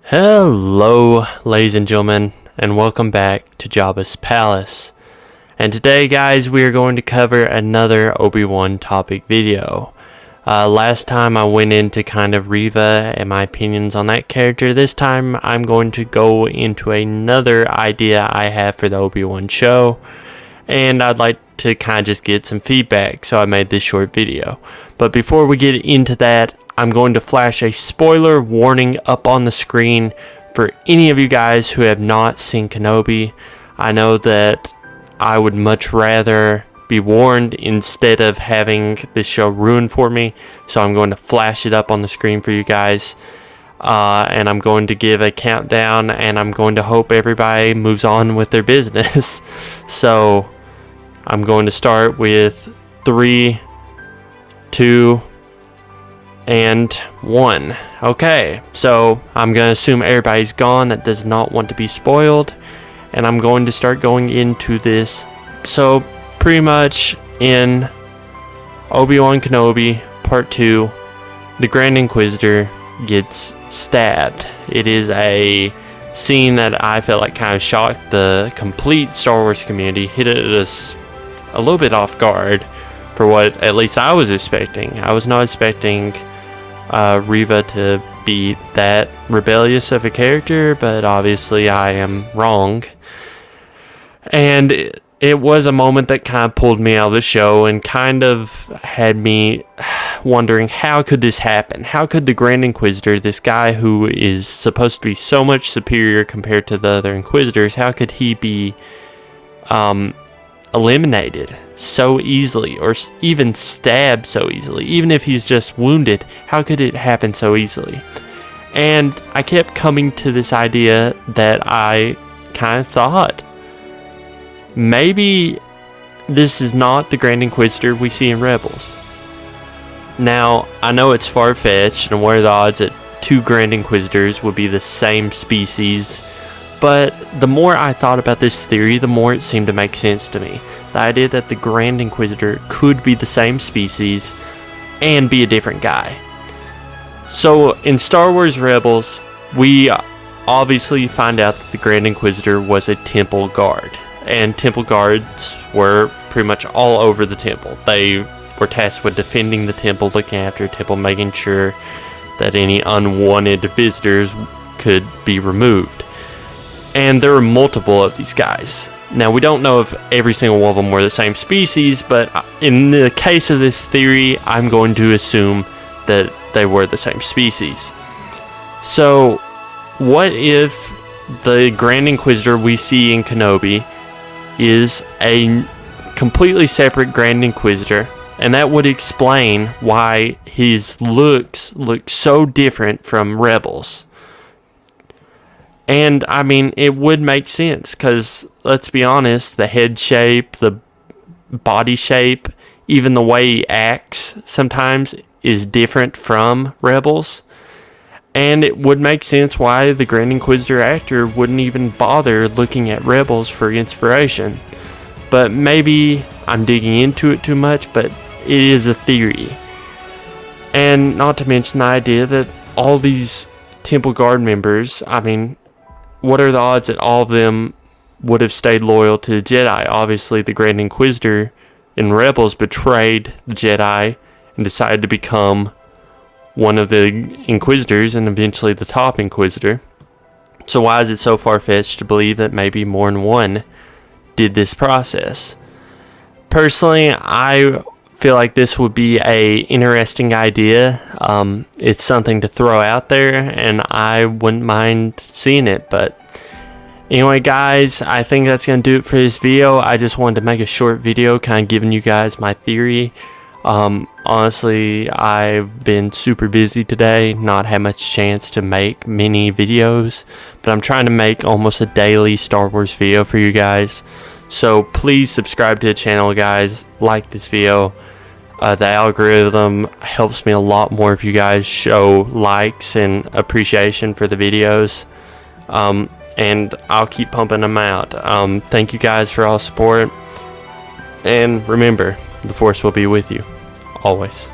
Hello, ladies and gentlemen, and welcome back to Jabba's Palace. And today, guys, we are going to cover another Obi-Wan topic video. Last time I went into kind of Reva and my opinions on that character. This time I'm going to go into another idea I have for the Obi-Wan show, and I'd like to kind of just get some feedback, so I made this short video. But before we get into that, I'm going to flash a spoiler warning up on the screen for any of you guys who have not seen Kenobi. I know that I would much rather be warned instead of having this show ruined for me, so I'm going to flash it up on the screen for you guys. And I'm going to give a countdown, and I'm going to hope everybody moves on with their business. So I'm going to start with 3, 2, and 1. Okay, so I'm going to assume everybody's gone that does not want to be spoiled, and I'm going to start going into this. So pretty much in Obi-Wan Kenobi Part 2, the Grand Inquisitor gets stabbed. It is a scene that I felt like kind of shocked the complete Star Wars community, hit us a little bit off guard for what at least I was expecting. I was not expecting Reva to be that rebellious of a character, but obviously I am wrong. And it was a moment that kind of pulled me out of the show and kind of had me wondering, how could this happen? How could the Grand Inquisitor, this guy who is supposed to be so much superior compared to the other Inquisitors, how could he be eliminated so easily, or even stabbed so easily? Even if he's just wounded, how could it happen so easily? And I kept coming to this idea that I kind of thought, maybe this is not the Grand Inquisitor we see in Rebels. Now, I know it's far-fetched, and what are the odds that 2 Grand Inquisitors would be the same species? But the more I thought about this theory, the more it seemed to make sense to me. The idea that the Grand Inquisitor could be the same species and be a different guy. So in Star Wars Rebels, we obviously find out that the Grand Inquisitor was a temple guard. And temple guards were pretty much all over the temple. They were tasked with defending the temple, looking after the temple, making sure that any unwanted visitors could be removed. And there were multiple of these guys. Now, we don't know if every single one of them were the same species, but in the case of this theory, I'm going to assume that they were the same species. So, what if the Grand Inquisitor we see in Kenobi is a completely separate Grand Inquisitor, and that would explain why his looks look so different from Rebels? And I mean, it would make sense, because let's be honest, the head shape, the body shape, even the way he acts sometimes is different from Rebels. And it would make sense why the Grand Inquisitor actor wouldn't even bother looking at Rebels for inspiration. But maybe I'm digging into it too much, but it is a theory. And not to mention the idea that all these Temple Guard members, I mean, what are the odds that all of them would have stayed loyal to the Jedi? Obviously, the Grand Inquisitor in Rebels betrayed the Jedi and decided to become one of the Inquisitors and eventually the top Inquisitor. So why is it so far-fetched to believe that maybe more than one did this process? Personally, I feel like this would be a interesting idea. It's something to throw out there, and I wouldn't mind seeing it. But anyway, guys, I think that's going to do it for this video. I just wanted to make a short video kind of giving you guys my theory. Honestly, I've been super busy today, not had much chance to make many videos, but I'm trying to make almost a daily Star Wars video for you guys. So please subscribe to the channel, guys. Like this video. The algorithm helps me a lot more if you guys show likes and appreciation for the videos. And I'll keep pumping them out. Thank you guys for all support. And remember, the Force will be with you. Always.